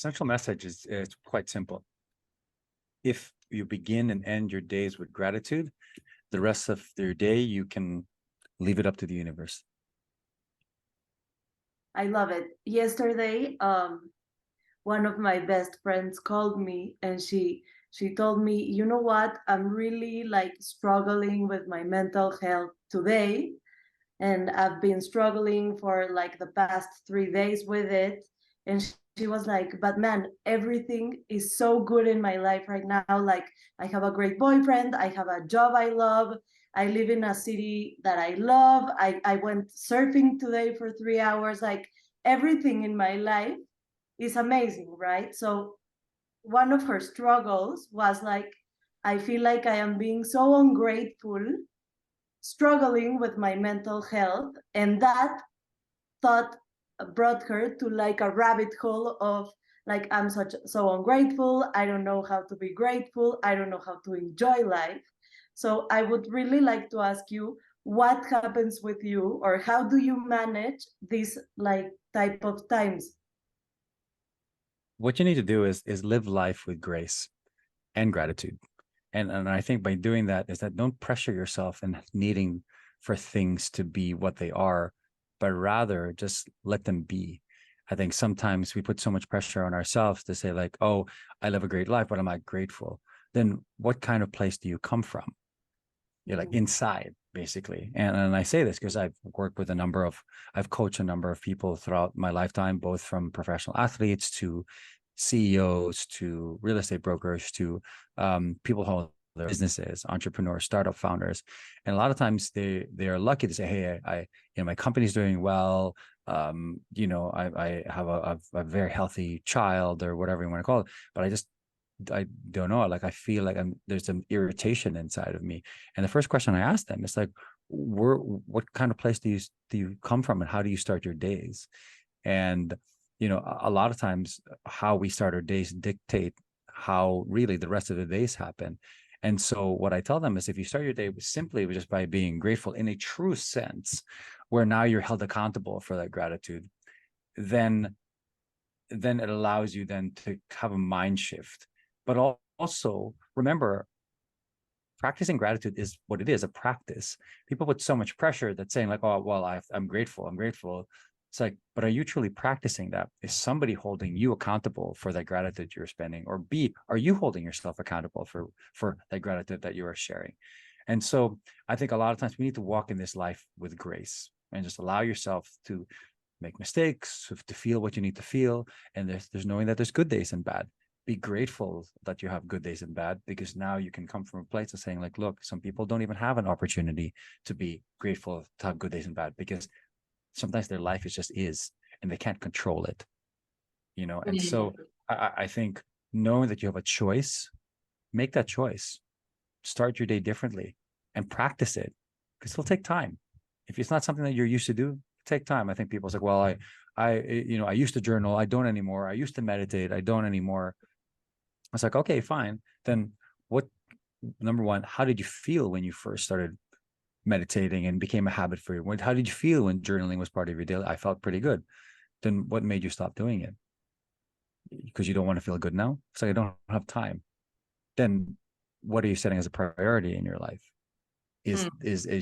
central message is quite simple. If you begin and end your days with gratitude, the rest of your day, you can leave it up to the universe. I love it. Yesterday, one of my best friends called me and she told me, you know what, I'm really like struggling with my mental health today, and I've been struggling for like the past 3 days with it. And she was like, but man, everything is so good in my life right now. Like, I have a great boyfriend, I have a job I love, I live in a city that I love, I went surfing today for 3 hours. Like, everything in my life is amazing, right? So one of her struggles was like, I feel like I am being so ungrateful, struggling with my mental health, and that thought brought her to like a rabbit hole of like, I'm so ungrateful, I don't know how to be grateful, I don't know how to enjoy life. So I would really like to ask you, what happens with you, or how do you manage these like type of times? What you need to do is live life with grace and gratitude. And I think by doing that is that don't pressure yourself and needing for things to be what they are, but rather just let them be. I think sometimes we put so much pressure on ourselves to say like, oh, I live a great life, but I'm not grateful. Then what kind of place do you come from? You're like inside, basically. And I say this because I've coached a number of people throughout my lifetime, both from professional athletes to CEOs to real estate brokers to people who hold their businesses, entrepreneurs, startup founders. And a lot of times they are lucky to say, hey, my company's doing well. I have a very healthy child or whatever you want to call it, but I don't know. Like I feel like there's some irritation inside of me. And the first question I asked them is like, what kind of place do you come from, and how do you start your days? And a lot of times how we start our days dictate how really the rest of the days happen. And so what I tell them is, if you start your day simply just by being grateful in a true sense, where now you're held accountable for that gratitude, then it allows you then to have a mind shift. But also remember, practicing gratitude is what it is, a practice. People put so much pressure that saying like, oh, well, I'm grateful. It's like, but are you truly practicing that? Is somebody holding you accountable for that gratitude you're spending? Or B, are you holding yourself accountable for that gratitude that you are sharing? And so I think a lot of times we need to walk in this life with grace and just allow yourself to make mistakes, to feel what you need to feel. And there's knowing that there's good days and bad. Be grateful that you have good days and bad, because now you can come from a place of saying like, look, some people don't even have an opportunity to be grateful to have good days and bad, because sometimes their life is and they can't control it. And so I think knowing that you have a choice, make that choice, start your day differently and practice it, because it'll take time. If it's not something that you're used to do, take time. I think people say, well, I used to journal, I don't anymore. I used to meditate, I don't anymore. I was like, okay, fine. Then what, number one, how did you feel when you first started meditating and became a habit for you? How did you feel when journaling was part of your day? I felt pretty good. Then what made you stop doing it? Because you don't want to feel good now? It's like, I don't have time. Then what are you setting as a priority in your life? Is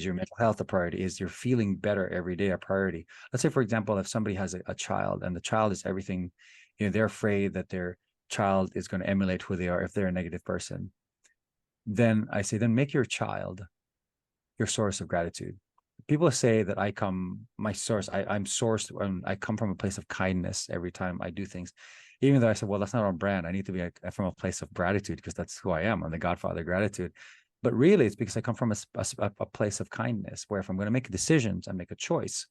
your mental health a priority? Is your feeling better every day a priority? Let's say, for example, if somebody has a child and the child is everything, they're afraid that their child is going to emulate who they are if they're a negative person. Then I say, then make your child your source of gratitude. People say that I come from a place of kindness every time I do things, even though I said, well, that's not on brand. I need to be from a place of gratitude, because that's who I am. I'm the godfather of gratitude. But really, it's because I come from a place of kindness, where if I'm going to make decisions, I make a choice.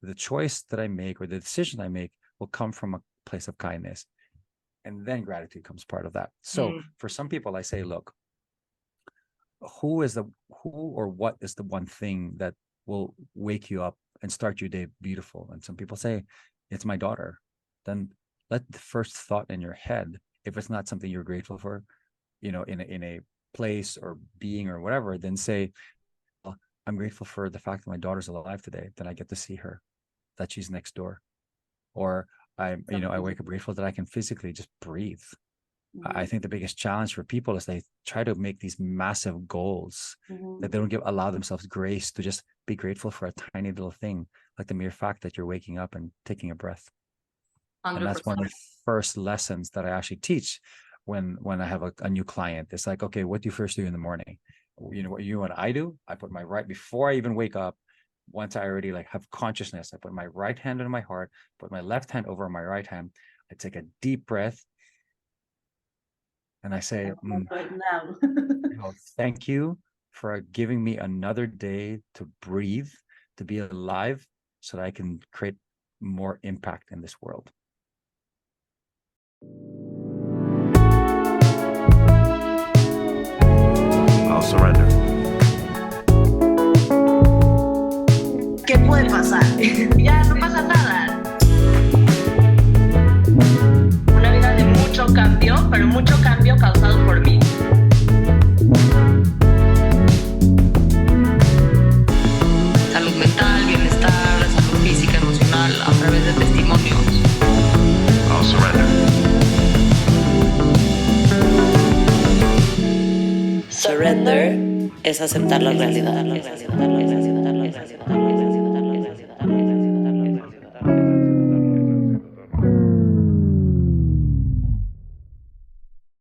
The choice that I make, or the decision I make, will come from a place of kindness. And then gratitude comes part of that. So for some people, I say, look, who or what is the one thing that will wake you up and start your day beautiful? And some people say, it's my daughter. Then let the first thought in your head, if it's not something you're grateful for, in a place or being or whatever, then say, well, I'm grateful for the fact that my daughter's alive today, that I get to see her, that she's next door. Or I wake up grateful that I can physically just breathe. I think the biggest challenge for people is they try to make these massive goals that they don't allow themselves grace to just be grateful for a tiny little thing, like the mere fact that you're waking up and taking a breath. And that's one of 100%. the first lessons that I actually teach when I have a new client. It's like, okay, what do you first do in the morning? You know what you and I do? I put my right before I even wake up. Once I already like have consciousness, I put my right hand on my heart, put my left hand over my right hand. I take a deep breath, and I say, Right now. thank you for giving me another day to breathe, to be alive, so that I can create more impact in this world. I'll surrender. ¿Qué puede pasar? Ya no pasa nada. Una vida de mucho cambio, pero mucho cambio causado por mí. Salud mental, bienestar, salud física, emocional, a través de testimonios. I'll surrender. Surrender es aceptar la realidad.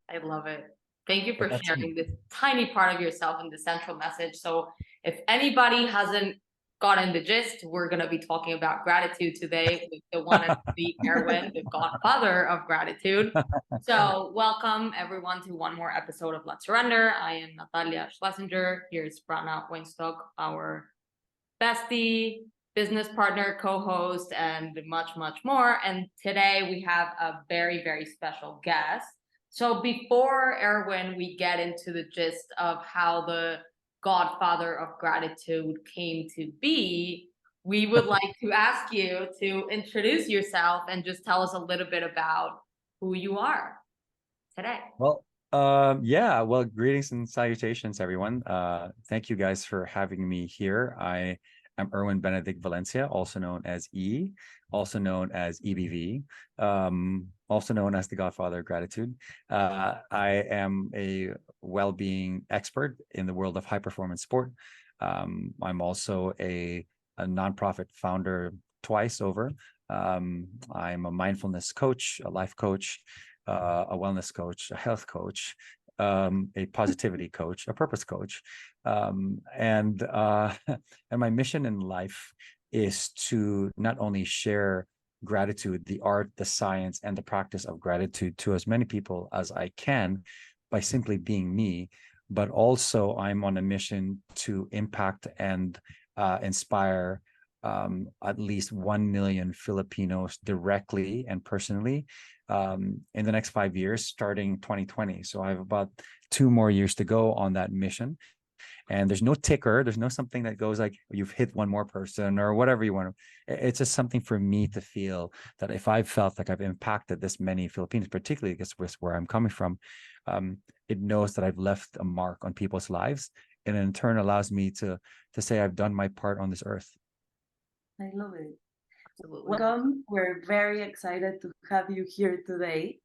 I love it. Thank you for sharing this tiny part of yourself and the central message. So if anybody hasn't gotten the gist, we're going to be talking about gratitude today with the one and only Erwin, the godfather of gratitude. So welcome everyone to one more episode of Let's Surrender. I am Natalia Schlesinger. Here's Brana Weinstock, our bestie, business partner, co-host, and much, much more. And today we have a very, very special guest. So before, Erwin, we get into the gist of how the godfather of gratitude came to be, we would like to ask you to introduce yourself and just tell us a little bit about who you are today. Well, greetings and salutations, everyone. Thank you guys for having me here. I am Erwin Benedict Valencia, also known as E, also known as EBV, also known as the Godfather of Gratitude. I am a well-being expert in the world of high-performance sport. I'm also a nonprofit founder twice over. I'm a mindfulness coach, a life coach, a wellness coach, a health coach, a positivity coach, a purpose coach, and my mission in life is to not only share gratitude, the art, the science, and the practice of gratitude to as many people as I can by simply being me, but also I'm on a mission to impact and inspire at least 1 million Filipinos directly and personally in the next 5 years, starting 2020. So I have about 2 more years to go on that mission. And there's no ticker. There's no something that goes like you've hit one more person or whatever you want to. It's just something for me to feel that if I've felt like I've impacted this many Filipinos, particularly because with where I'm coming from, it knows that I've left a mark on people's lives, and in turn allows me to say I've done my part on this earth. I love it. Absolutely. Welcome. We're very excited to have you here today.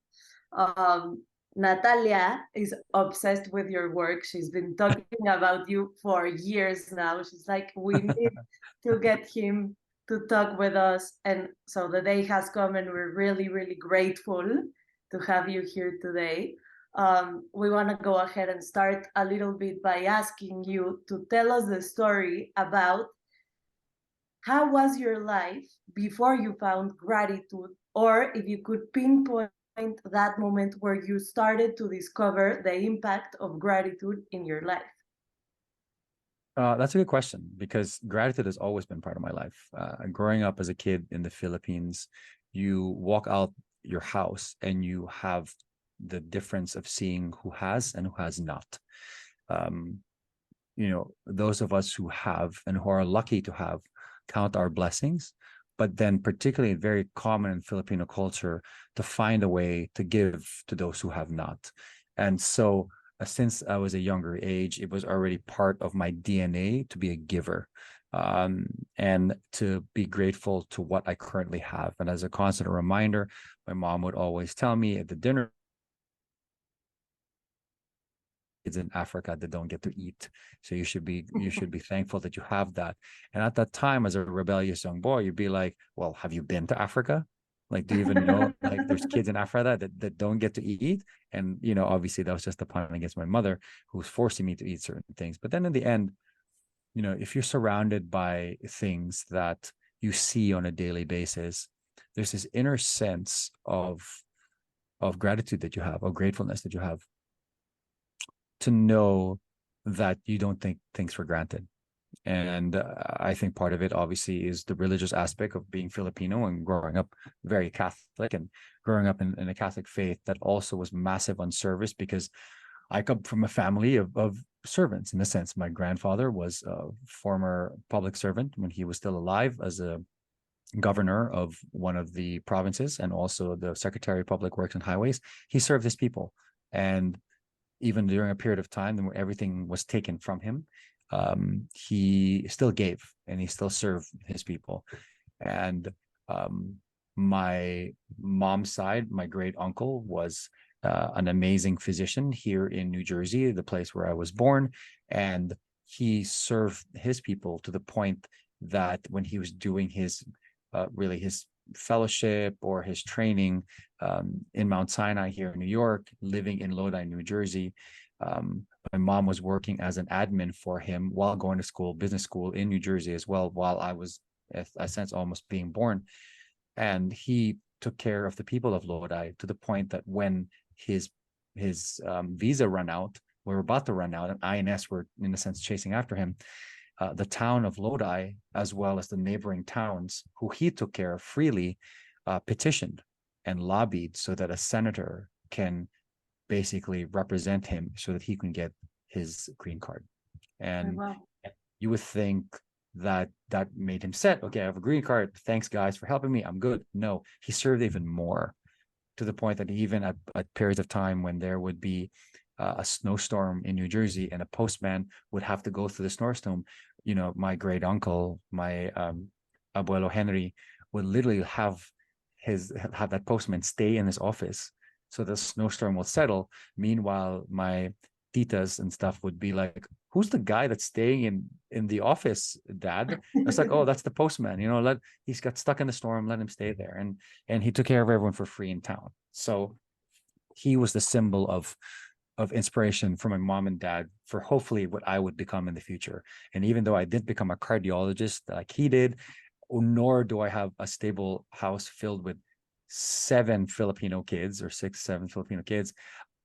Natalia is obsessed with your work. She's been talking about you for years now. She's like, we need to get him to talk with us. And so the day has come, and we're really, really grateful to have you here today. We want to go ahead and start a little bit by asking you to tell us the story about how was your life before you found gratitude, or if you could pinpoint that moment where you started to discover the impact of gratitude in your life. That's a good question, because gratitude has always been part of my life. Growing up as a kid in the Philippines, you walk out your house and you have the difference of seeing who has and who has not. Those of us who have and who are lucky to have count our blessings, but then particularly very common in Filipino culture to find a way to give to those who have not. And so since I was a younger age, it was already part of my DNA to be a giver. and to be grateful to what I currently have. And as a constant reminder, my mom would always tell me at the dinner, kids in Africa that don't get to eat. So you should be thankful that you have that. And at that time, as a rebellious young boy, you'd be like, well, have you been to Africa? Like, do you even know, like, there's kids in Africa that don't get to eat? And, you know, obviously that was just a pun against my mother, who was forcing me to eat certain things. But then in the end, you know, if you're surrounded by things that you see on a daily basis, there's this inner sense of gratitude that you have, of gratefulness that you have, to know that you don't take things for granted. And I think part of it obviously is the religious aspect of being Filipino and growing up very Catholic, and growing up in a Catholic faith that also was massive on service, because I come from a family of servants. In a sense, my grandfather was a former public servant when he was still alive, as a governor of one of the provinces, and also the Secretary of Public Works and Highways. He served his people. And even during a period of time when everything was taken from him, he still gave, and he still served his people. And my mom's side, my great uncle was an amazing physician here in New Jersey, the place where I was born. And he served his people to the point that when he was doing his really his fellowship or his training in Mount Sinai here in New York, living in Lodi, New Jersey, my mom was working as an admin for him while going to school, business school in New Jersey as well, while I was, in a sense, almost being born. And he took care of the people of Lodi to the point that when his visa run out, we were about to run out, and INS were, in a sense, chasing after him. The town of Lodi, as well as the neighboring towns who he took care of freely, petitioned and lobbied so that a senator can basically represent him so that he can get his green card. And wow. You would think that made him set. Okay, I have a green card. Thanks, guys, for helping me. I'm good. No, he served even more, to the point that even at periods of time when there would be a snowstorm in New Jersey and a postman would have to go through the snowstorm, you know, my great uncle, my abuelo Henry, would literally have that postman stay in his office so the snowstorm will settle. Meanwhile, my titas and stuff would be like, who's the guy that's staying in the office, Dad? It's like, oh, that's the postman, you know, he's got stuck in the storm, let him stay there. And he took care of everyone for free in town. So he was the symbol of inspiration for my mom and dad for hopefully what I would become in the future. And even though I didn't become a cardiologist like he did, nor do I have a stable house filled with 7 Filipino kids or 6, 7 Filipino kids,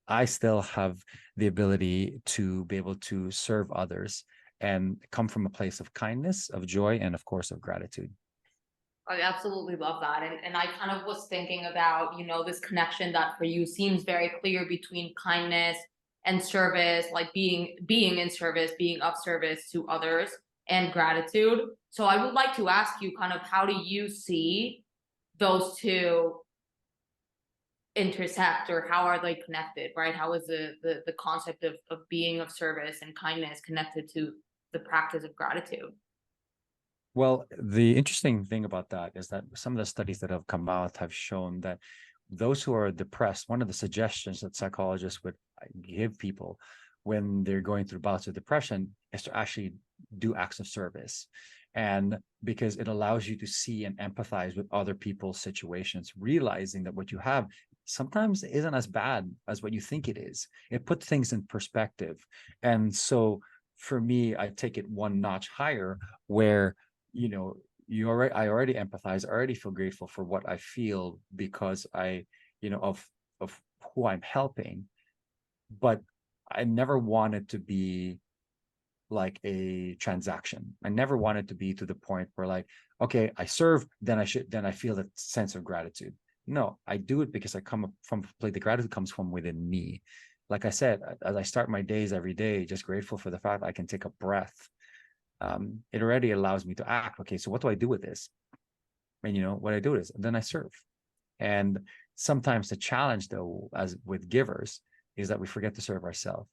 I still have the ability to be able to serve others and come from a place of kindness, of joy, and of course of gratitude. I absolutely love that. And I kind of was thinking about, you know, this connection that for you seems very clear between kindness and service, like being in service, being of service to others, and gratitude. So I would like to ask you kind of, how do you see those two intersect, or how are they connected, right? How is the concept of being of service and kindness connected to the practice of gratitude? Well, the interesting thing about that is that some of the studies that have come out have shown that those who are depressed, one of the suggestions that psychologists would give people when they're going through bouts of depression is to actually do acts of service. And because it allows you to see and empathize with other people's situations, realizing that what you have sometimes isn't as bad as what you think it is. It puts things in perspective. And so for me, I take it one notch higher, where, you know, I already empathize, I already feel grateful for what I feel because I, you know, of who I'm helping. But I never wanted to be like a transaction. I never wanted to be to the point where, like, okay, I serve, then I feel that sense of gratitude. No, I do it because I come from the gratitude comes from within me. Like I said, as I start my days every day, just grateful for the fact that I can take a breath. It already allows me to act. Okay, so what do I do with this? And you know what I do is then I serve. And sometimes the challenge, though, as with givers, is that we forget to serve ourselves.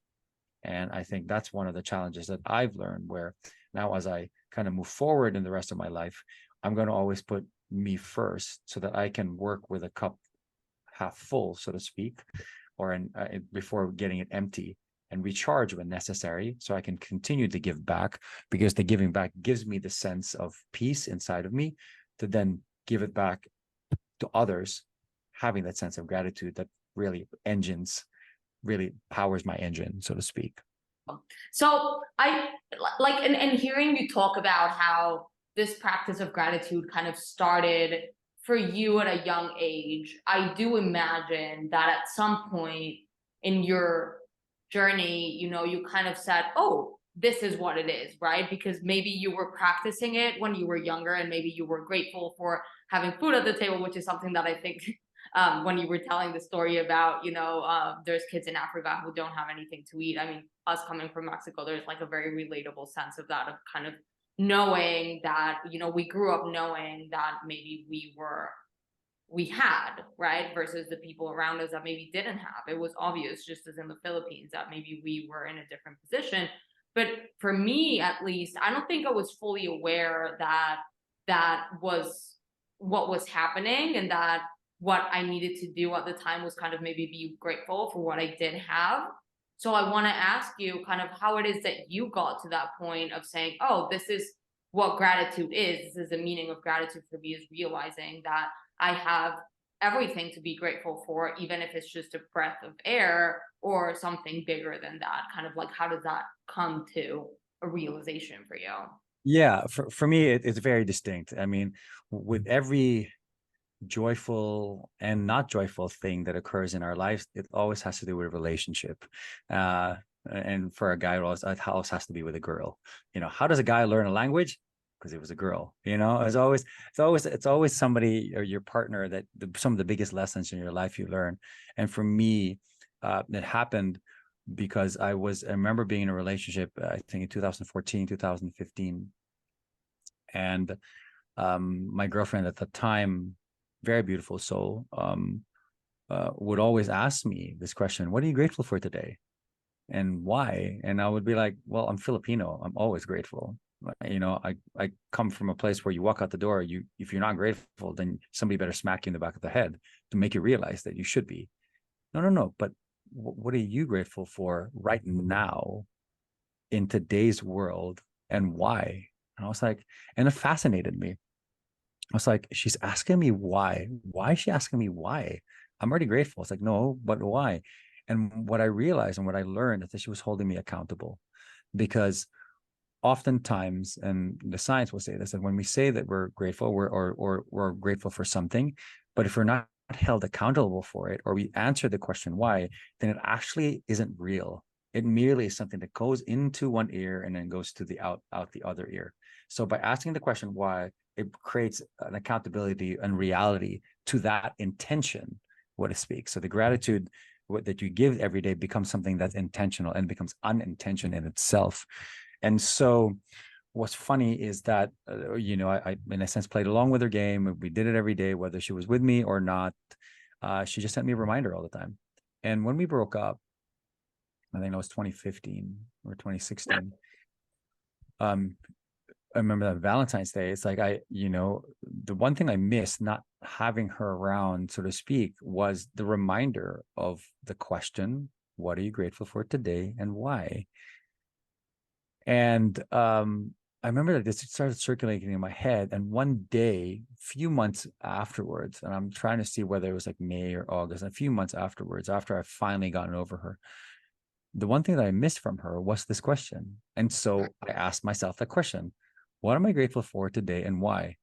And I think that's one of the challenges that I've learned, where Now, as I kind of move forward in the rest of my life, I'm going to always put me first so that I can work with a cup half full, so to speak, or before getting it empty, and recharge when necessary so I can continue to give back, because the giving back gives me the sense of peace inside of me to then give it back to others, having that sense of gratitude that really powers my engine, so to speak. So I like, and hearing you talk about how this practice of gratitude kind of started for you at a young age, I do imagine that at some point in your journey, you know, you kind of said, oh, this is what it is, right? Because maybe you were practicing it when you were younger, and maybe you were grateful for having food at the table, which is something that I think when you were telling the story about, you know, there's kids in Africa who don't have anything to eat. I mean, us coming from Mexico, there's like a very relatable sense of that, of kind of knowing that, you know, we grew up knowing that maybe we had, right? Versus the people around us that maybe didn't have. It was obvious, just as in the Philippines, that maybe we were in a different position. But for me, at least, I don't think I was fully aware that that was what was happening, and that what I needed to do at the time was kind of maybe be grateful for what I did have. So I want to ask you kind of how it is that you got to that point of saying, oh, this is what gratitude is. This is the meaning of gratitude for me, is realizing that I have everything to be grateful for, even if it's just a breath of air or something bigger than that. Kind of like, how does that come to a realization for you? Yeah, for me, it's very distinct. I mean, with every joyful and not joyful thing that occurs in our lives, it always has to do with a relationship. And for a guy, it always has to be with a girl. You know, how does a guy learn a language? Because it was a girl. You know, it's always somebody or your partner that some of the biggest lessons in your life you learn. And for me, it happened because I remember being in a relationship, I think in 2014, 2015, and my girlfriend at the time, very beautiful soul, would always ask me this question: what are you grateful for today, and why? And I would be like, well, I'm Filipino, I'm always grateful. You know, I come from a place where you walk out the door, if you're not grateful, then somebody better smack you in the back of the head to make you realize that you should be. No, but what are you grateful for right now in today's world, and why? And I was like, and it fascinated me. I was like, she's asking me why. Why is she asking me why? I'm already grateful. It's like, no, but why? And what I realized and what I learned is that she was holding me accountable, because oftentimes, and the science will say this, that when we say that we're grateful, we're grateful for something, but if we're not held accountable for it, or we answer the question why, then it actually isn't real. It merely is something that goes into one ear and then goes to the out the other ear. So by asking the question why, it creates an accountability and reality to that intention, what to speak. So the gratitude that you give every day becomes something that's intentional and becomes unintentional in itself. And so what's funny is that, you know, I in a sense played along with her game. We did it every day, whether she was with me or not. She just sent me a reminder all the time. And when we broke up, I think it was 2015 or 2016. I remember that Valentine's Day, it's like, the one thing I missed not having her around, so to speak, was the reminder of the question, what are you grateful for today and why? And I remember that this started circulating in my head. And one day, a few months afterwards, and I'm trying to see whether it was like May or August, a few months afterwards, after I finally gotten over her, the one thing that I missed from her was this question. And so I asked myself that question: what am I grateful for today and why?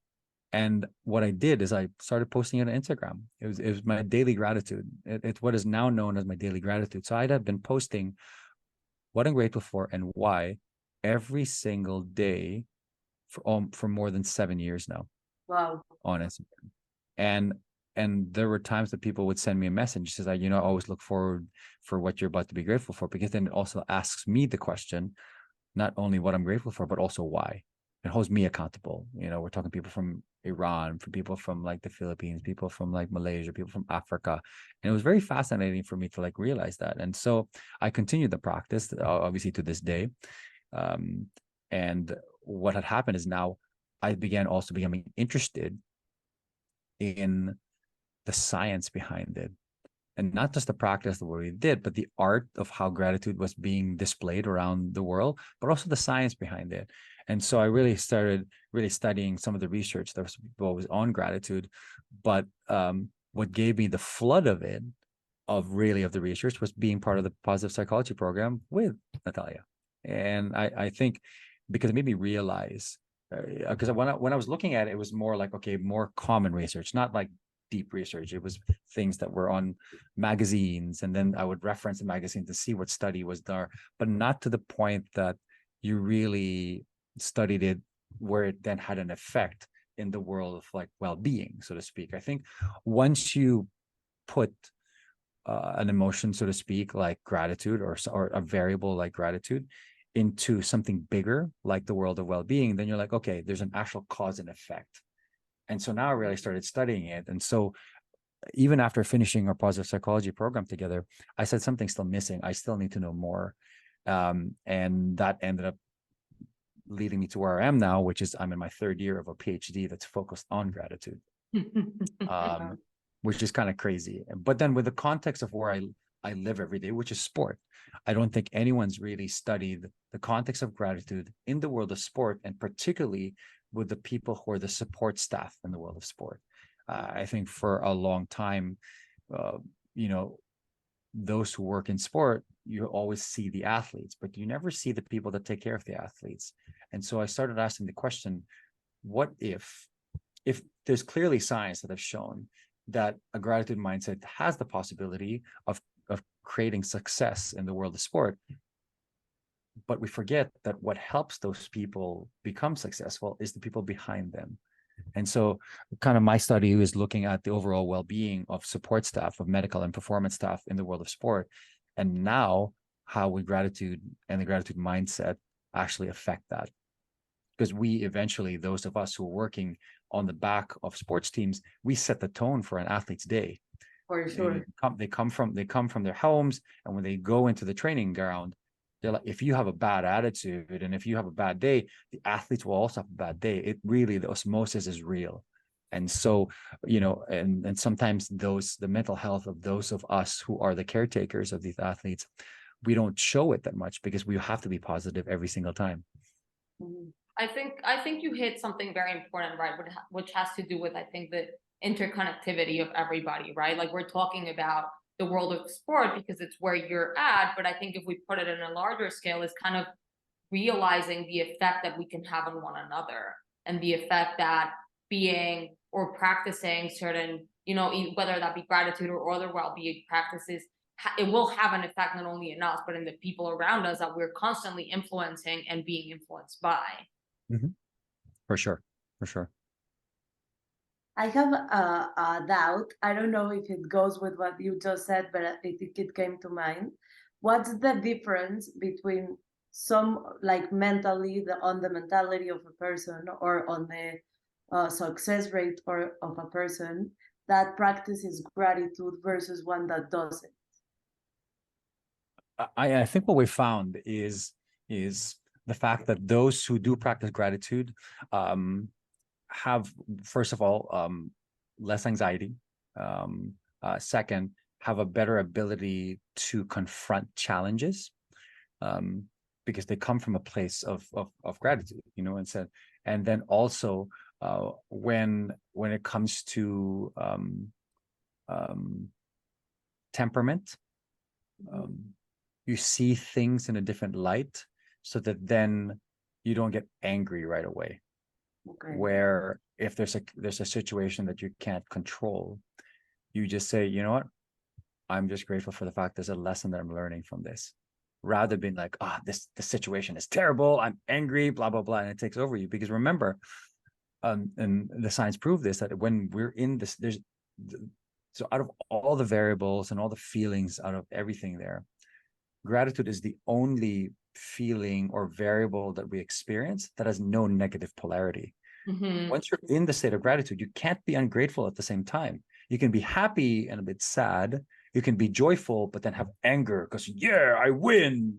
And what I did is I started posting it on Instagram. It was my daily gratitude. It's what is now known as my daily gratitude. So I'd have been posting what I'm grateful for and why every single day for more than 7 years now. Wow. On Instagram. And there were times that people would send me a message, says, I always look forward for what you're about to be grateful for, because then it also asks me the question, not only what I'm grateful for, but also why. It holds me accountable. We're talking people from Iran, from people from like the Philippines, people from like Malaysia, people from Africa. And it was very fascinating for me to like realize that. And so I continued the practice, obviously to this day. And what had happened is now I began also becoming interested in the science behind it, and not just the practice of what we did, but the art of how gratitude was being displayed around the world, but also the science behind it. And so I really started studying some of the research that was on gratitude. But what gave me the flood of it, of the research, was being part of the positive psychology program with Natalia. And I think because it made me realize, because when I was looking at it, it was more like, okay, more common research, not like deep research. It was things that were on magazines, and then I would reference the magazine to see what study was there, but not to the point that you really studied it where it then had an effect in the world of like well-being, so to speak. I think once you put an emotion, so to speak, like gratitude, or a variable like gratitude, into something bigger like the world of well-being, then you're like, okay, there's an actual cause and effect. And so now I really started studying it. And so even after finishing our positive psychology program together, I said something's still missing. I still need to know more. And that ended up leading me to where I am now, which is I'm in my third year of a PhD that's focused on gratitude, which is kind of crazy. But then with the context of where I live every day, which is sport, I don't think anyone's really studied the context of gratitude in the world of sport, and particularly with the people who are the support staff in the world of sport. I think for a long time, those who work in sport, you always see the athletes, but you never see the people that take care of the athletes. And so I started asking the question, what if there's clearly science that have shown that a gratitude mindset has the possibility of creating success in the world of sport, but we forget that what helps those people become successful is the people behind them. And so kind of my study is looking at the overall well-being of support staff, of medical and performance staff in the world of sport, and now how would gratitude and the gratitude mindset actually affect that. Because we eventually, those of us who are working on the back of sports teams, we set the tone for an athlete's day. For sure. They come from their homes, and when they go into the training ground, they're like, if you have a bad attitude and if you have a bad day, the athletes will also have a bad day. It really, the osmosis is real. And so, and sometimes the mental health of those of us who are the caretakers of these athletes, we don't show it that much because we have to be positive every single time. I think you hit something very important, right? Which has to do with, I think, the interconnectivity of everybody, right? Like we're talking about the world of sport because it's where you're at, but I think if we put it in a larger scale, it's kind of realizing the effect that we can have on one another, and the effect that being or practicing certain, whether that be gratitude or other well-being practices, it will have an effect not only in us, but in the people around us that we're constantly influencing and being influenced by. Mm-hmm. For sure. I have a doubt. I don't know if it goes with what you just said, but I think it came to mind. What's the difference between some, like mentally, on the mentality of a person, or on the success rate of a person that practices gratitude versus one that doesn't? I think what we found is the fact that those who do practice gratitude have, first of all, less anxiety. Second, have a better ability to confront challenges, because they come from a place of gratitude, and then also when it comes to temperament, you see things in a different light, so that then you don't get angry right away. Okay. Where if there's a situation that you can't control, you just say, you know what, I'm just grateful for the fact there's a lesson that I'm learning from this, rather than being like, this situation is terrible, I'm angry, blah blah blah, and it takes over you. Because remember, and the science proved this, that when we're in this, so out of all the variables and all the feelings, out of everything there, gratitude is the only feeling or variable that we experience that has no negative polarity. Mm-hmm. Once you're in the state of gratitude, you can't be ungrateful at the same time. You can be happy and a bit sad. You can be joyful, but then have anger because, I win,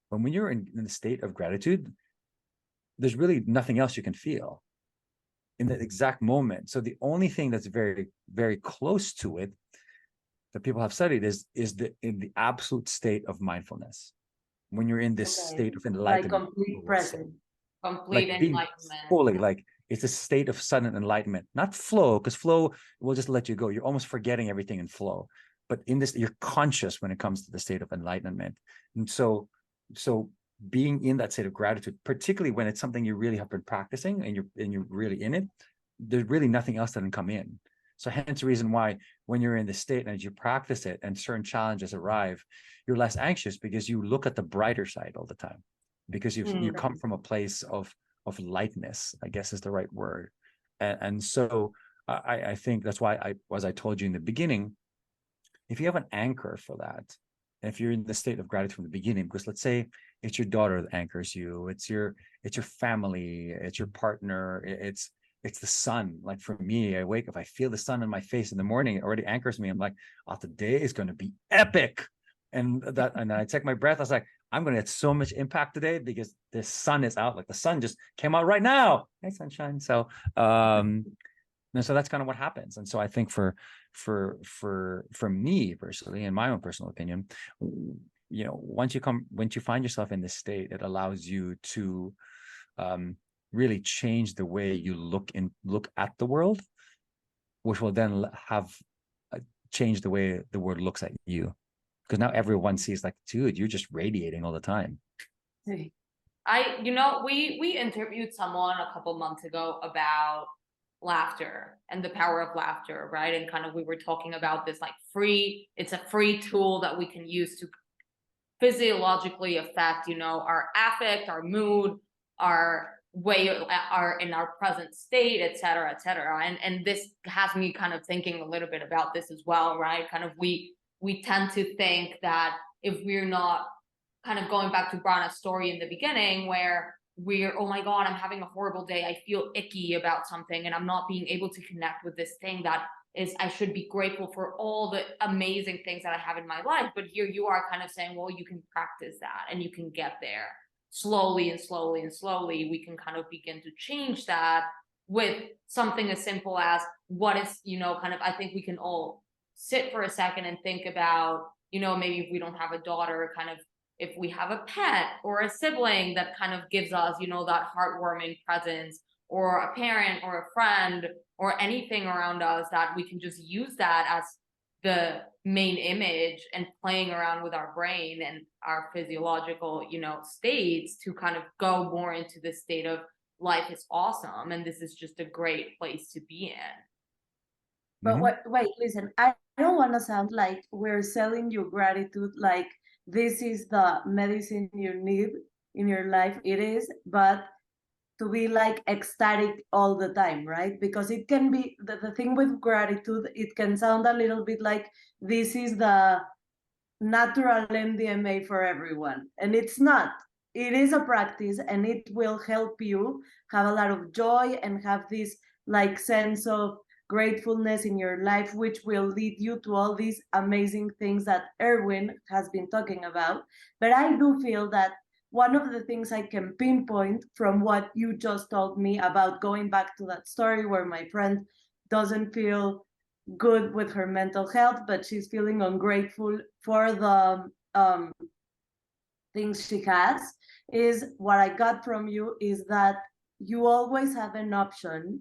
But when you're in the state of gratitude, there's really nothing else you can feel in that exact moment. So the only thing that's very, very close to it that people have studied is in the absolute state of mindfulness. When you're in this state of like enlightenment, complete present, complete like being enlightenment. fully, like it's a state of sudden enlightenment, not flow, because flow will just let you go. You're almost forgetting everything in flow. But in this, you're conscious when it comes to the state of enlightenment. And so being in that state of gratitude, particularly when it's something you really have been practicing and you're really in it, there's really nothing else that can come in. So hence the reason why when you're in the state and as you practice it and certain challenges arrive, you're less anxious because you look at the brighter side all the time, because you come from a place of lightness, I guess is the right word. And so I think that's why as I told you in the beginning, if you have an anchor for that, and if you're in the state of gratitude from the beginning, because let's say it's your daughter that anchors you, it's your family, it's your partner, it's the sun. Like for me, I wake up, I feel the sun in my face in the morning, it already anchors me. I'm like, oh, today is going to be epic. And I take my breath. I was like, I'm going to get so much impact today because the sun is out. Like the sun just came out right now. Hey, sunshine. So, and so that's kind of what happens. And so I think for me personally, in my own personal opinion, once you find yourself in this state, it allows you to really change the way you look at the world, which will then have change the way the world looks at you. Because now everyone sees like, dude, you're just radiating all the time. We interviewed someone a couple months ago about laughter and the power of laughter, right? And kind of we were talking about this like it's a free tool that we can use to physiologically affect, our affect, our mood, our way, in our present state, et cetera, et cetera. And this has me kind of thinking a little bit about this as well, right? Kind of we tend to think that if we're not kind of going back to Brana's story in the beginning where we're, oh my God, I'm having a horrible day. I feel icky about something and I'm not being able to connect with this thing that is, I should be grateful for all the amazing things that I have in my life. But here you are kind of saying, well, you can practice that and you can get there slowly and slowly and slowly. We can kind of begin to change that with something as simple as what is, kind of, I think we can all sit for a second and think about, maybe if we don't have a daughter, kind of if we have a pet or a sibling that kind of gives us, that heartwarming presence, or a parent or a friend or anything around us, that we can just use that as the main image and playing around with our brain and our physiological, states to kind of go more into this state of life is awesome. And this is just a great place to be in. But wait, listen, I don't want to sound like we're selling you gratitude, like this is the medicine you need in your life. It is, but to be like ecstatic all the time, right? Because it can be, the thing with gratitude, it can sound a little bit like this is the natural MDMA for everyone. And it's not. It is a practice and it will help you have a lot of joy and have this like sense of gratefulness in your life, which will lead you to all these amazing things that Erwin has been talking about. But I do feel that one of the things I can pinpoint from what you just told me about going back to that story where my friend doesn't feel good with her mental health, but she's feeling ungrateful for the things she has, is what I got from you is that you always have an option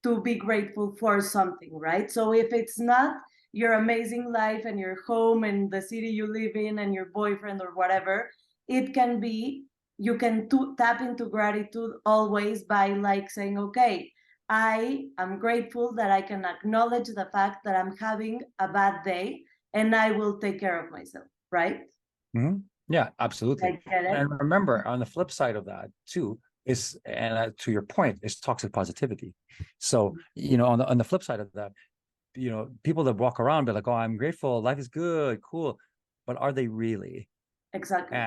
to be grateful for something, right? So if it's not your amazing life and your home and the city you live in and your boyfriend or whatever, it can be, you can tap into gratitude always by like saying, okay, I am grateful that I can acknowledge the fact that I'm having a bad day and I will take care of myself, right? Mm-hmm. Yeah, absolutely. And remember, on the flip side of that too, is, and to your point, is toxic positivity. So, on the flip side of that, people that walk around be like, oh, I'm grateful, life is good, cool. But are they really? Exactly.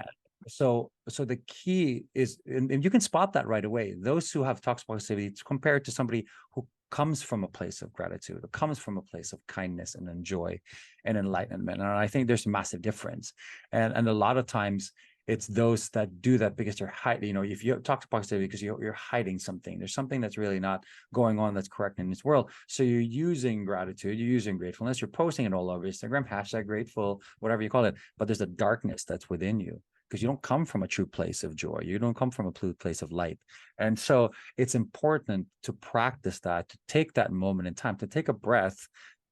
So the key is, and you can spot that right away. Those who have toxic positivity compared to somebody who comes from a place of gratitude, or comes from a place of kindness and joy and enlightenment. And I think there's a massive difference. And a lot of times It's those that do that because they're hiding. If you talk to positivity because you're hiding something, there's something that's really not going on that's correct in this world. So you're using gratitude, you're using gratefulness, you're posting it all over Instagram, #grateful, whatever you call it. But there's a darkness that's within you because you don't come from a true place of joy. You don't come from a true place of light. And so it's important to practice that, to take that moment in time, to take a breath,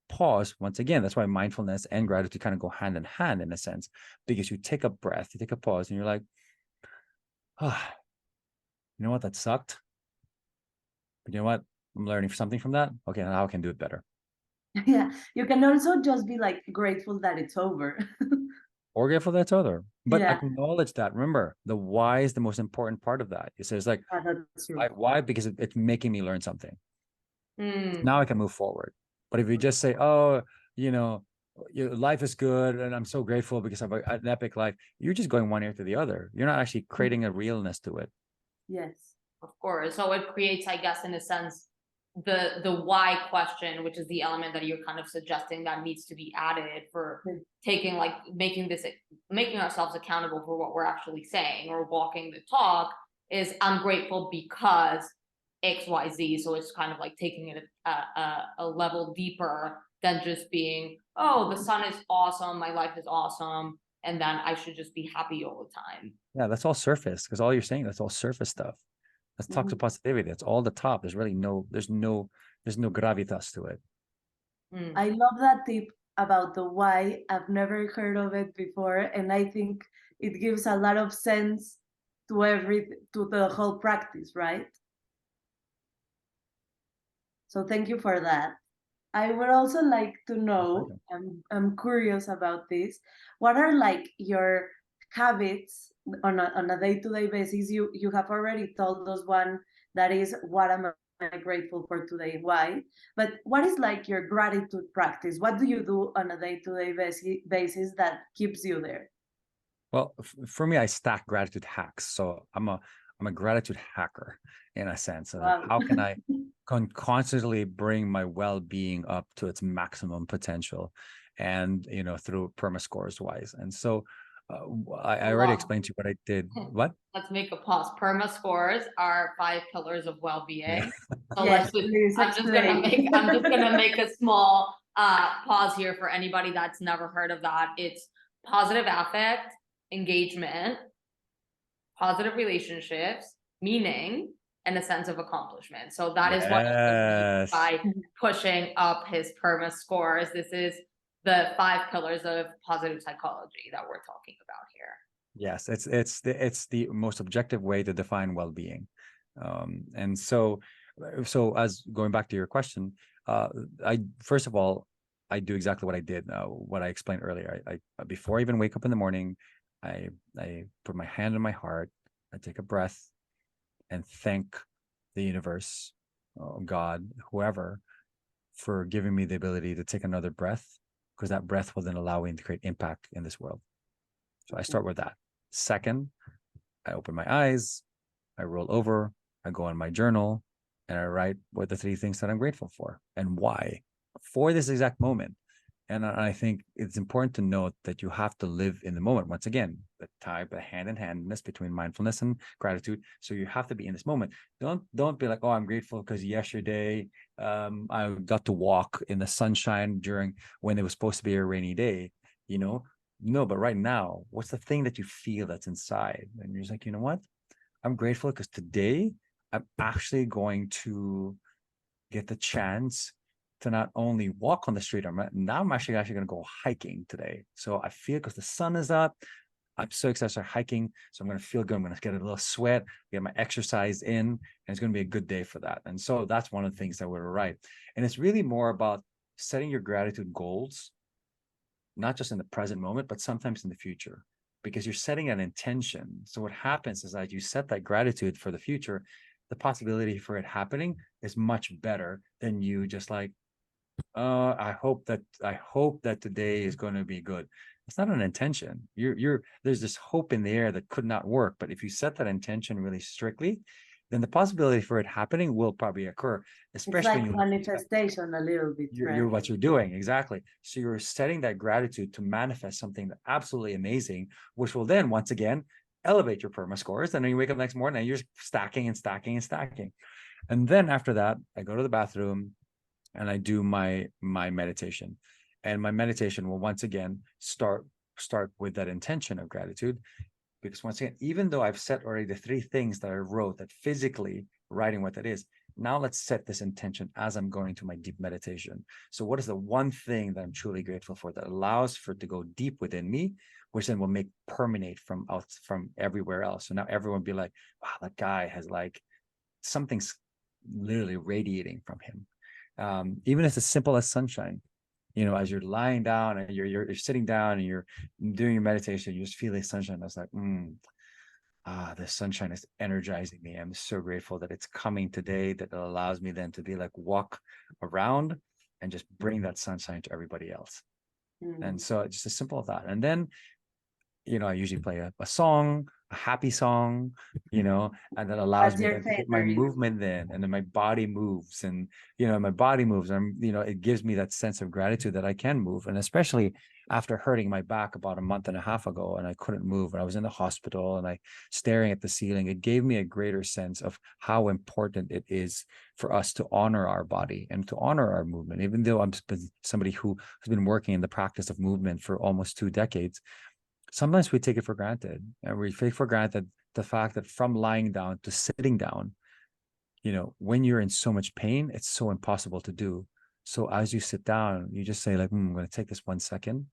pause. Once again, that's why mindfulness and gratitude kind of go hand in hand in a sense, because you take a breath, you take a pause, and you're like, ah, you know what, that sucked, but you know what, I'm learning something from that. Okay, now I can do it better. Yeah, you can also just be like grateful that it's over. Or grateful that's other, but Yeah, acknowledge that. Remember, the why is the most important part of that. It says like, that's true. why? Because it's making me learn something. Mm. Now I can move forward. But if you just say, oh, life is good and I'm so grateful because I have an epic life, you're just going one ear to the other. You're not actually creating a realness to it. Yes. Of course. So it creates, I guess, in a sense, the why question, which is the element that you're kind of suggesting that needs to be added for taking, like, making ourselves accountable for what we're actually saying or walking the talk, is I'm grateful because XYZ. So it's kind of like taking it a level deeper than just being, oh, the sun is awesome, my life is awesome, and then I should just be happy all the time. Yeah, that's all surface, because all you're saying, that's all surface stuff. That's toxic positivity. That's all the top. There's really there's no gravitas to it. I love that tip about the why. I've never heard of it before, and I think it gives a lot of sense to the whole practice, right? So thank you for that. I would also like to know, I'm curious about this. What are like your habits on a day-to-day basis? You have already told us one, that is, what am I grateful for today, why? But what is like your gratitude practice? What do you do on a day-to-day basis that keeps you there? Well, for me, I stack gratitude hacks. So I'm a gratitude hacker in a sense. Wow. How can I constantly bring my well-being up to its maximum potential, and through perma scores wise. And so I already explained to you what I did. What? Let's make a pause. Perma scores are 5 pillars of well-being. So Yes, I'm just gonna make a small pause here for anybody that's never heard of that. It's positive affect, engagement, positive relationships, meaning, and a sense of accomplishment. So that is what by pushing up his perma scores. This is the 5 pillars of positive psychology that we're talking about here. Yes, it's the most objective way to define well-being. And so as going back to your question, I first of all, I do exactly what I did, what I explained earlier. I before I even wake up in the morning, I put my hand on my heart, I take a breath, and thank the universe, God, whoever, for giving me the ability to take another breath, because that breath will then allow me to create impact in this world. So I start with that. Second, I open my eyes, I roll over, I go in my journal, and I write what the 3 things that I'm grateful for and why for this exact moment. And I think it's important to note that you have to live in the moment. Once again, the hand-in-handness between mindfulness and gratitude. So you have to be in this moment. Don't be like, oh, I'm grateful because yesterday I got to walk in the sunshine during when it was supposed to be a rainy day. No, but right now, what's the thing that you feel that's inside? And you're just like, you know what? I'm grateful because today I'm actually going to get the chance to not only walk on the street, I'm actually going to go hiking today. So I feel, because the sun is up, I'm so excited to start hiking. So I'm going to feel good. I'm going to get a little sweat, get my exercise in, and it's going to be a good day for that. And so that's one of the things that we're right. And it's really more about setting your gratitude goals, not just in the present moment, but sometimes in the future, because you're setting an intention. So what happens is that you set that gratitude for the future, the possibility for it happening is much better than you just like, I hope that today is going to be good. It's not an intention. There's this hope in the air that could not work. But if you set that intention really strictly, then the possibility for it happening will probably occur. Especially it's like manifestation a little bit. You're what you're doing, exactly. So you're setting that gratitude to manifest something absolutely amazing, which will then once again elevate your PERMA scores. And then you wake up next morning and you're just stacking and stacking and stacking. And then after that, I go to the bathroom and I do my meditation. And my meditation will once again start with that intention of gratitude. Because once again, even though I've set already the 3 things that I wrote, that physically writing what that is, now let's set this intention as I'm going to my deep meditation. So what is the one thing that I'm truly grateful for that allows for it to go deep within me, which then will make permeate from everywhere else. So now everyone will be like, wow, that guy has like something's literally radiating from him. Even as simple as sunshine. As you're lying down and you're sitting down and you're doing your meditation, you just feel the sunshine. I was like, the sunshine is energizing me. I'm so grateful that it's coming today, that it allows me then to be like walk around and just bring that sunshine to everybody else. And so it's just as simple as that. And then, I usually play a song, a happy song, and that allows me to get my movement in, and then my body moves, and my body moves. It gives me that sense of gratitude that I can move. And especially after hurting my back about a month and a half ago, and I couldn't move, and I was in the hospital and I staring at the ceiling, it gave me a greater sense of how important it is for us to honor our body and to honor our movement. Even though I'm somebody who has been working in the practice of movement for almost 2 decades, sometimes we take it for granted, and we take for granted the fact that from lying down to sitting down, when you're in so much pain, it's so impossible to do. So as you sit down, you just say like, I'm going to take this 1 second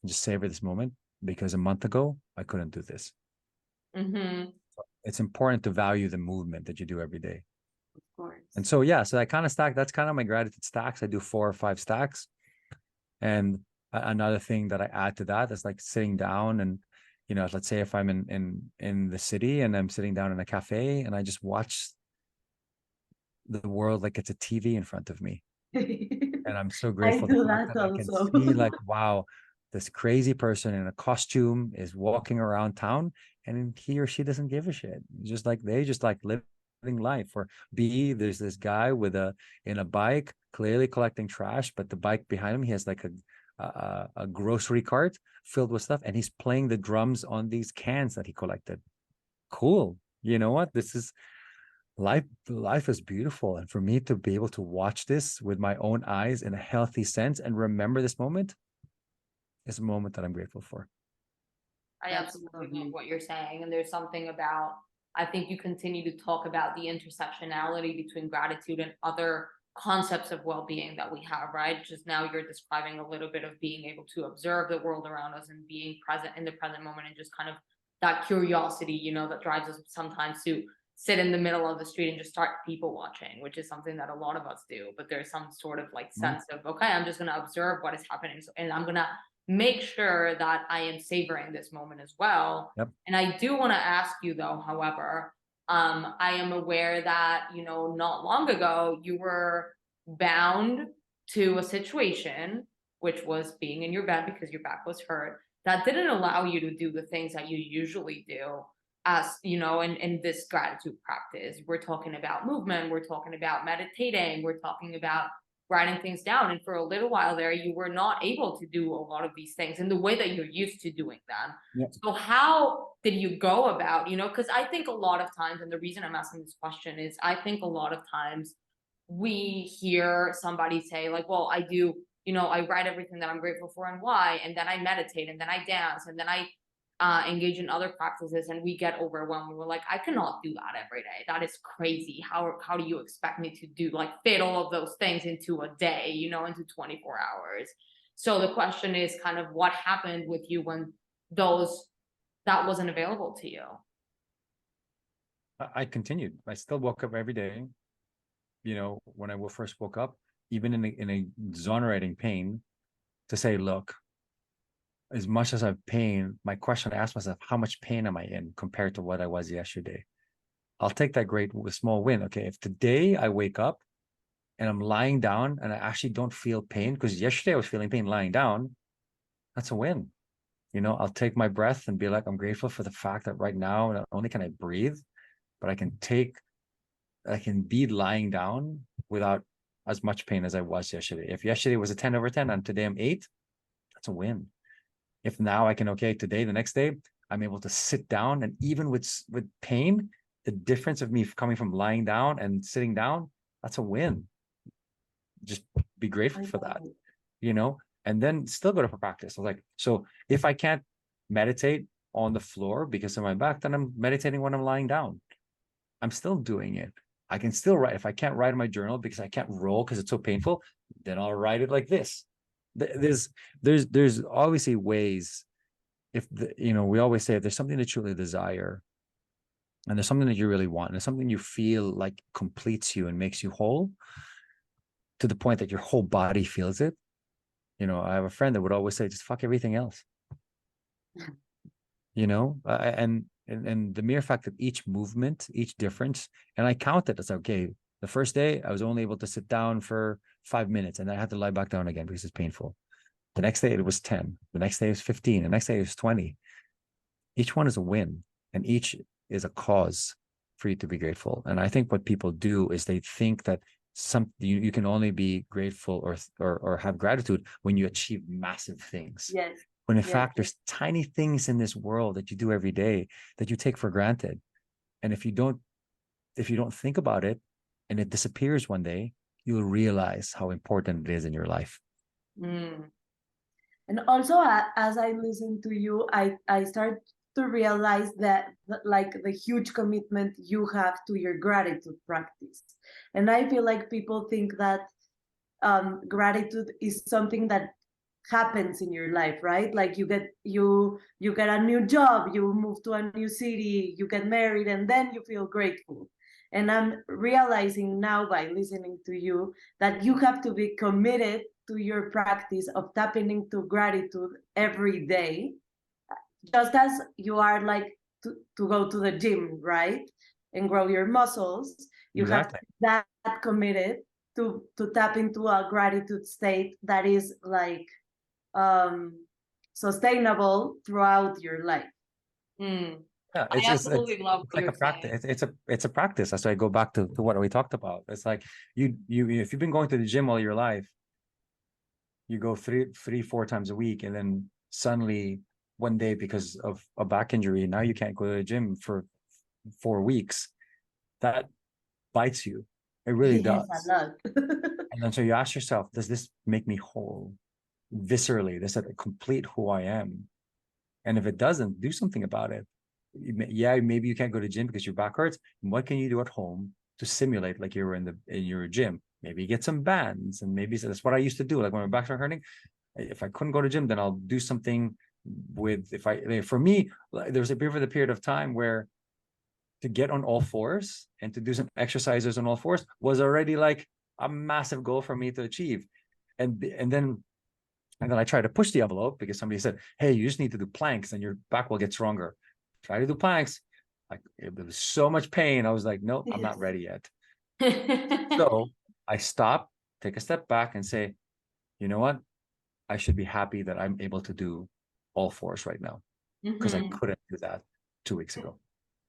and just savor this moment, because a month ago, I couldn't do this. It's important to value the movement that you do every day. Of course. And so, so I kind of stack, that's kind of my gratitude stacks. I do 4 or 5 stacks. And another thing that I add to that is like sitting down and, let's say if I'm in the city and I'm sitting down in a cafe and I just watch the world like it's a TV in front of me. And I'm so grateful that I can see like, wow, this crazy person in a costume is walking around town and he or she doesn't give a shit. They just like living life. Or B, there's this guy in a bike clearly collecting trash, but the bike behind him, he has like a grocery cart filled with stuff, and he's playing the drums on these cans that he collected. Cool. You know what? This is life. Life is beautiful. And for me to be able to watch this with my own eyes in a healthy sense and remember this moment is a moment that I'm grateful for. I absolutely love what you're saying. And there's something about, I think you continue to talk about the intersectionality between gratitude and other concepts of well-being that we have, right? Just now you're describing a little bit of being able to observe the world around us and being present in the present moment, and just kind of that curiosity, that drives us sometimes to sit in the middle of the street and just start people watching, which is something that a lot of us do. But there's some sort of like sense of, okay, I'm just going to observe what is happening. And I'm going to make sure that I am savoring this moment as well. Yep. And I do want to ask you though, however, I am aware that, not long ago, you were bound to a situation, which was being in your bed because your back was hurt, that didn't allow you to do the things that you usually do as, in this gratitude practice. We're talking about movement, we're talking about meditating, we're talking about writing things down. And for a little while there, you were not able to do a lot of these things in the way that you're used to doing them. Yep. So how did you go about, because I think a lot of times, and the reason I'm asking this question is I think a lot of times we hear somebody say like, well, I do, I write everything that I'm grateful for and why, and then I meditate, and then I dance, and then I engage in other practices, and we get overwhelmed. We're like, I cannot do that every day. That is crazy. How do you expect me to do fit all of those things into a day, into 24 hours? So the question is kind of what happened with you when that wasn't available to you? I continued. I still woke up every day. When I first woke up, even in a exonerating pain, to say, look, as much as I have pain, my question I asked myself, how much pain am I in compared to what I was yesterday? I'll take that small win. Okay, if today I wake up and I'm lying down and I actually don't feel pain, because yesterday I was feeling pain lying down, that's a win. I'll take my breath and be like, I'm grateful for the fact that right now, not only can I breathe, but I can be lying down without as much pain as I was yesterday. If yesterday was a 10/10 and today I'm 8, that's a win. If now I can, today, the next day, I'm able to sit down, and even with pain, the difference of me coming from lying down and sitting down, that's a win. Just be grateful for that, and then still go to practice. I was like, so if I can't meditate on the floor because of my back, then I'm meditating when I'm lying down. I'm still doing it. I can still write. If I can't write in my journal because I can't roll because it's so painful, then I'll write it like this. There's obviously ways. If we always say, if there's something that you truly desire, and there's something that you really want, and there's something you feel like completes you and makes you whole, to the point that your whole body feels it. I have a friend that would always say, just fuck everything else. And the mere fact that each movement, each difference, and I counted, it's okay. The first day I was only able to sit down for 5 minutes, and then I had to lie back down again because it's painful. The next day it was 10. The next day it was 15. The next day it was 20. Each one is a win, and each is a cause for you to be grateful. And I think what people do is they think that you can only be grateful or have gratitude when you achieve massive things. Yes. When in fact, there's tiny things in this world that you do every day that you take for granted. And if you don't think about it and it disappears one day, you'll realize how important it is in your life. Mm. And also, as I listen to you, I start to realize that like the huge commitment you have to your gratitude practice. And I feel like people think that gratitude is something that happens in your life, right? Like you get a new job, you move to a new city, you get married, and then you feel grateful. And I'm realizing now by listening to you that you have to be committed to your practice of tapping into gratitude every day, just as you are like to go to the gym, right? And grow your muscles. You have to be that committed to tap into a gratitude state that is like sustainable throughout your life. Mm. Yeah, I absolutely love it's like a practice. It's a practice. That's why I go back to what we talked about. It's like you if you've been going to the gym all your life, you go 4 times a week, and then suddenly one day because of a back injury, now you can't go to the gym for 4 weeks. That bites you. It really does. A lot. And then so you ask yourself, does this make me whole? Viscerally, does it complete who I am? And if it doesn't, do something about it. Yeah, maybe you can't go to the gym because your back hurts. What can you do at home to simulate like you were in your gym? Maybe get some bands, and maybe that's what I used to do. Like when my back started hurting, if I couldn't go to the gym, then I'll do something with. For me, there was a period of time where to get on all fours and to do some exercises on all fours was already like a massive goal for me to achieve. And then I tried to push the envelope because somebody said, hey, you just need to do planks and your back will get stronger. Try to do planks. Like it was so much pain. I was like, no, I'm not ready yet. So I stop, take a step back and say, you know what? I should be happy that I'm able to do all fours right now because I couldn't do that 2 weeks ago.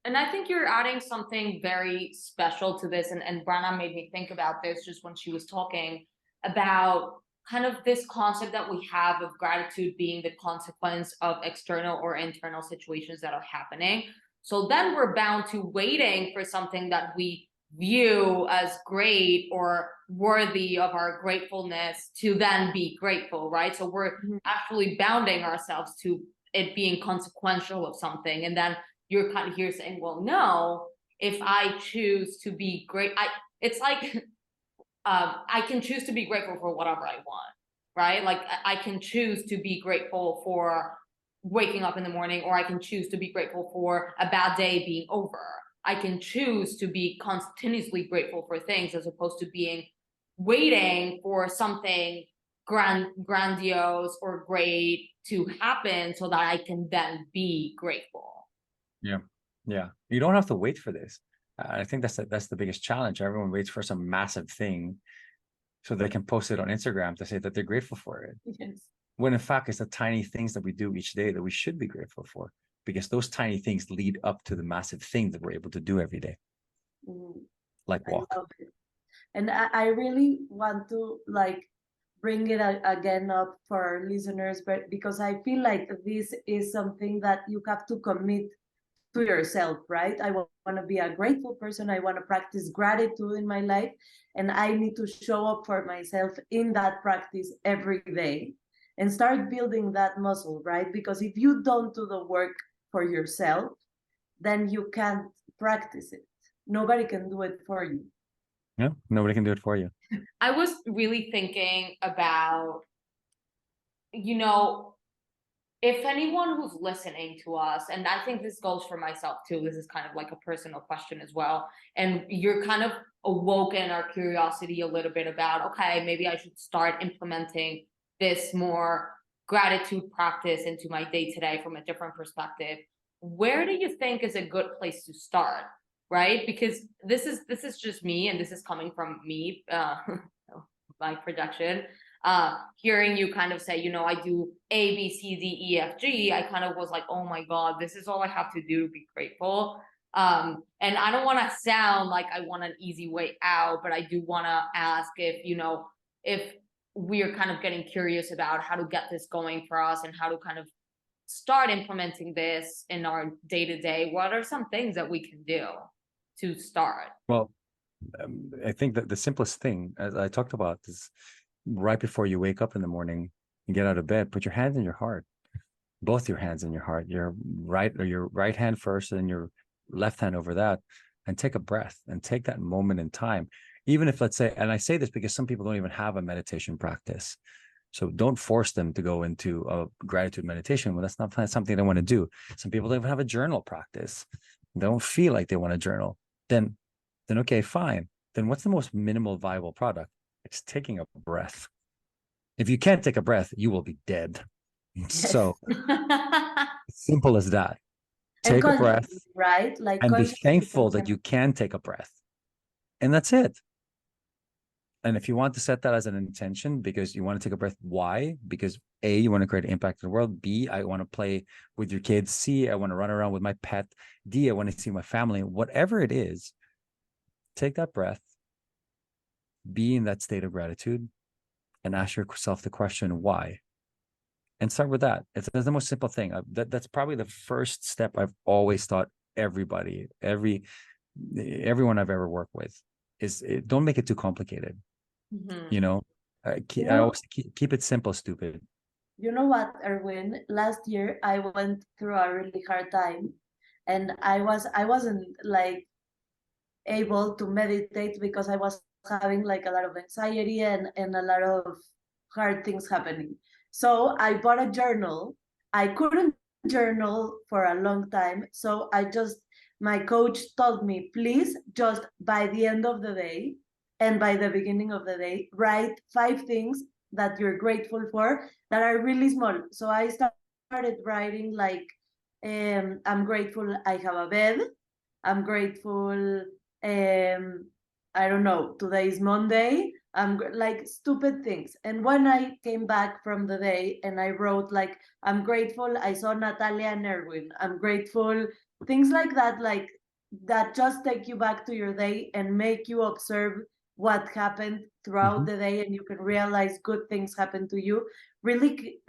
And I think you're adding something very special to this. And Brana made me think about this just when she was talking about kind of this concept that we have of gratitude being the consequence of external or internal situations that are happening. So then we're bound to waiting for something that we view as great or worthy of our gratefulness to then be grateful, right? So we're actually bounding ourselves to it being consequential of something. And then you're kind of here saying, well, no, if I choose to be great, it's like I can choose to be grateful for whatever I want, right? Like I can choose to be grateful for waking up in the morning, or I can choose to be grateful for a bad day being over. I can choose to be continuously grateful for things as opposed to waiting for something grandiose or great to happen so that I can then be grateful. Yeah. You don't have to wait for this. I think that's the biggest challenge. Everyone waits for some massive thing so they can post it on Instagram to say that they're grateful for it. Yes. When in fact, it's the tiny things that we do each day that we should be grateful for, because those tiny things lead up to the massive thing that we're able to do every day. Like walk. And I really want to like bring it again up for our listeners, but because I feel like this is something that you have to commit to yourself, right? I want to be a grateful person. I want to practice gratitude in my life, and I need to show up for myself in that practice every day and start building that muscle, right? Because if you don't do the work for yourself, then you can't practice it. Nobody can do it for you. Yeah, nobody can do it for you. I was really thinking about, you know, if anyone who's listening to us, and I think this goes for myself too, this is kind of like a personal question as well, and you're kind of awoken our curiosity a little bit about, okay, maybe I should start implementing this more gratitude practice into my day-to-day from a different perspective. Where do you think is a good place to start? Right? Because this is just me, and this is coming from me, my projection. Hearing you kind of say, you know, I do A, B, C, D, E, F, G, I kind of was like, oh my God, this is all I have to do to be grateful. And I don't want to sound like I want an easy way out, but I do want to ask if, you know, if we're kind of getting curious about how to get this going for us and how to kind of start implementing this in our day-to-day, what are some things that we can do to start? Well, I think that the simplest thing, as I talked about, is right before you wake up in the morning and get out of bed, put your hands in your heart, both your hands in your heart, your right hand first and your left hand over that, and take a breath and take that moment in time. Even if, let's say, and I say this because some people don't even have a meditation practice. So don't force them to go into a gratitude meditation when that's not something they want to do. Some people don't even have a journal practice. They don't feel like they want to journal. Then okay, fine. Then what's the most minimal viable product? It's taking a breath. If you can't take a breath, you will be dead. Yes. So simple as that. Take a breath, right? Like, and be thankful that you can take a breath. And that's it. And if you want to set that as an intention because you want to take a breath, why? Because A, you want to create an impact in the world. B, I want to play with your kids. C, I want to run around with my pet. D, I want to see my family. Whatever it is, take that breath, be in that state of gratitude, and ask yourself the question, why? And start with that. It's the most simple thing. That's probably the first step I've always taught everybody, everyone I've ever worked with, is don't make it too complicated. Mm-hmm. You know, I always keep it simple, stupid. You know what, Erwin? Last year I went through a really hard time, and I wasn't like able to meditate because I was having like a lot of anxiety and a lot of hard things happening. So I bought a journal. I couldn't journal for a long time, so my coach told me, please just by the end of the day and by the beginning of the day, write 5 things that you're grateful for that are really small. So I started writing like, I'm grateful I have a bed. I'm grateful, I don't know, today is Monday. I'm like stupid things. And when I came back from the day and I wrote like, I'm grateful I saw Natalia and Erwin. I'm grateful, things like that just take you back to your day and make you observe what happened throughout the day, and you can realize good things happen to you. Really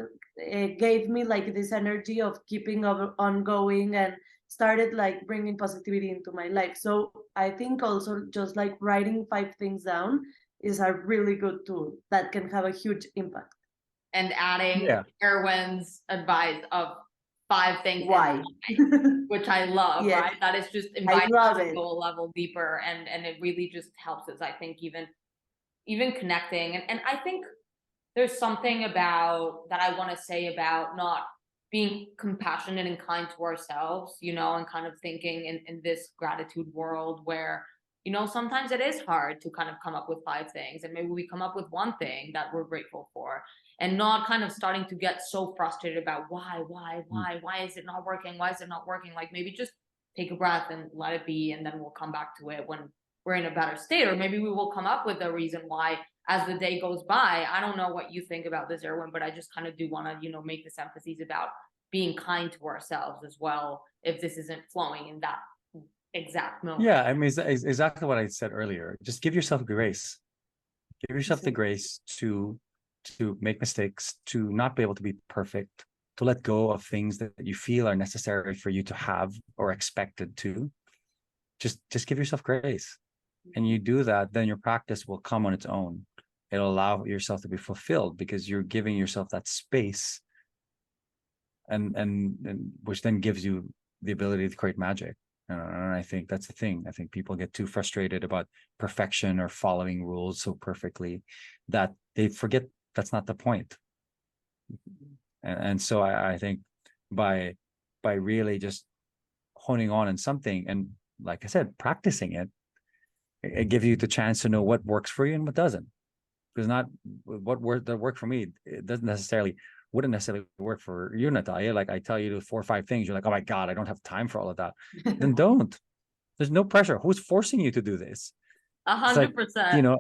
gave me like this energy of keeping on going and started like bringing positivity into my life. So I think also just like writing 5 things down is a really good tool that can have a huge impact. And adding Erwin's advice of 5 things why, which I love, yes. right? That is just inviting us to go a level deeper, and it really just helps us, I think, even connecting. And I think there's something about that I want to say about not being compassionate and kind to ourselves, you know, and kind of thinking in this gratitude world where, you know, sometimes it is hard to kind of come up with 5 things, and maybe we come up with one thing that we're grateful for, and not kind of starting to get so frustrated about why is it not working? Why is it not working? Like, maybe just take a breath and let it be, and then we'll come back to it when we're in a better state, or maybe we will come up with a reason why as the day goes by. I don't know what you think about this, Erwin, but I just kind of do want to, you know, make this emphasis about being kind to ourselves as well, if this isn't flowing in that exact moment. Yeah, I mean, it's exactly what I said earlier. Just give yourself grace. Give yourself the grace to to make mistakes, to not be able to be perfect, to let go of things that you feel are necessary for you to have or expected to. Just give yourself grace. And you do that, then your practice will come on its own. It'll allow yourself to be fulfilled because you're giving yourself that space, and which then gives you the ability to create magic. And I think that's the thing. I think people get too frustrated about perfection or following rules so perfectly that they forget that's not the point. And so I think by really just honing on something, and like I said, practicing it, it gives you the chance to know what works for you and what doesn't. Because not what work for me, it wouldn't necessarily work for you, Natalia. Like I tell you 4 or 5 things, you're like, oh my God, I don't have time for all of that. Then don't. There's no pressure. Who's forcing you to do this? 100%.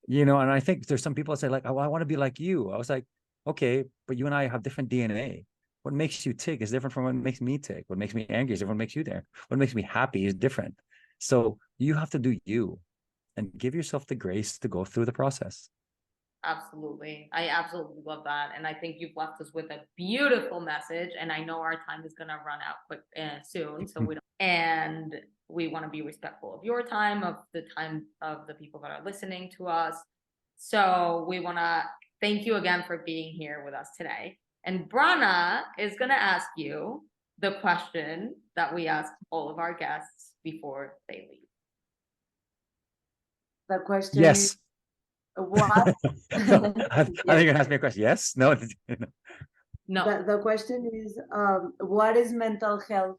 And I think there's some people that say like, oh, I want to be like you. I was like, okay, but you and I have different DNA. What makes you tick is different from what makes me tick. What makes me angry is different from what makes you there. What makes me happy is different. So you have to do you and give yourself the grace to go through the process. Absolutely. I absolutely love that. And I think you've left us with a beautiful message. And I know our time is going to run out quick soon. So and we want to be respectful of your time, of the time of the people that are listening to us. So we want to thank you again for being here with us today. And Brana is going to ask you the question that we ask all of our guests before they leave. The question yes. is, what? No, I think you're gonna ask me a question. Yes? No? No. The question is, what is mental health?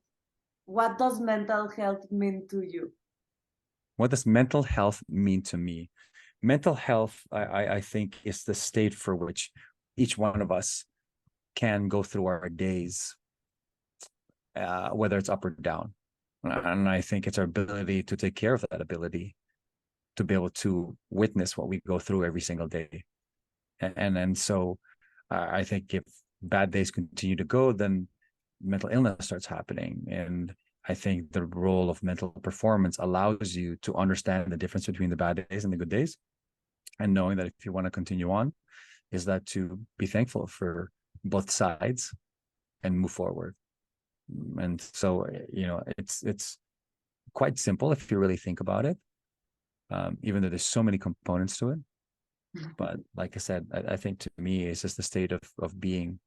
What does mental health mean to you? What does mental health mean to me? Mental health, I think, is the state for which each one of us can go through our days, whether it's up or down. And I think it's our ability to take care of that ability, to be able to witness what we go through every single day. And so I think if bad days continue to go, then mental illness starts happening. And I think the role of mental performance allows you to understand the difference between the bad days and the good days. And knowing that if you want to continue on, is that to be thankful for both sides and move forward. And so, it's quite simple if you really think about it, even though there's so many components to it. But like I said, I think to me, it's just the state of being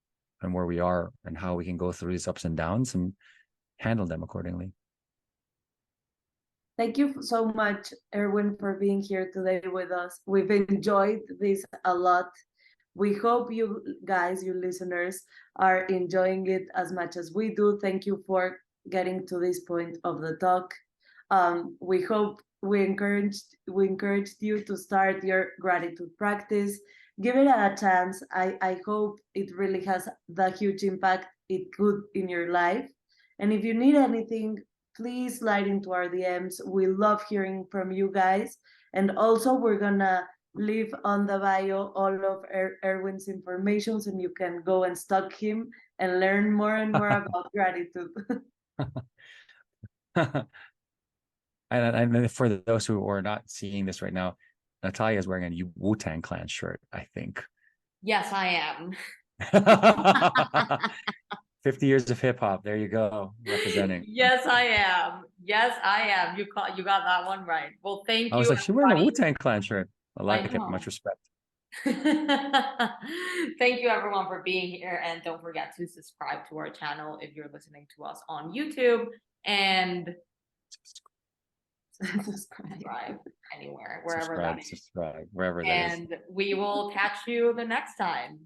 and where we are and how we can go through these ups and downs and handle them accordingly. Thank you so much, Erwin, for being here today with us. We've enjoyed this a lot. We hope you guys, you listeners, are enjoying it as much as we do. Thank you for getting to this point of the talk. We hope we encouraged you to start your gratitude practice. Give it a chance. I hope it really has the huge impact it could in your life. And if you need anything, please slide into our DMs. We love hearing from you guys. And also, we're gonna leave on the bio all of Erwin's information, so you can go and stalk him and learn more and more about gratitude. And for those who are not seeing this right now, Natalia is wearing a Wu-Tang Clan shirt, I think. Yes, I am. 50 years of hip hop. There you go, representing. Yes, I am. Yes, I am. You got that one right. Well, thank you. I was like, she's wearing a Wu-Tang Clan shirt. I like it. Much respect. Thank you everyone for being here, and don't forget to subscribe to our channel if you're listening to us on YouTube, and subscribe anywhere, wherever that is. Subscribe, wherever that is. And we will catch you the next time.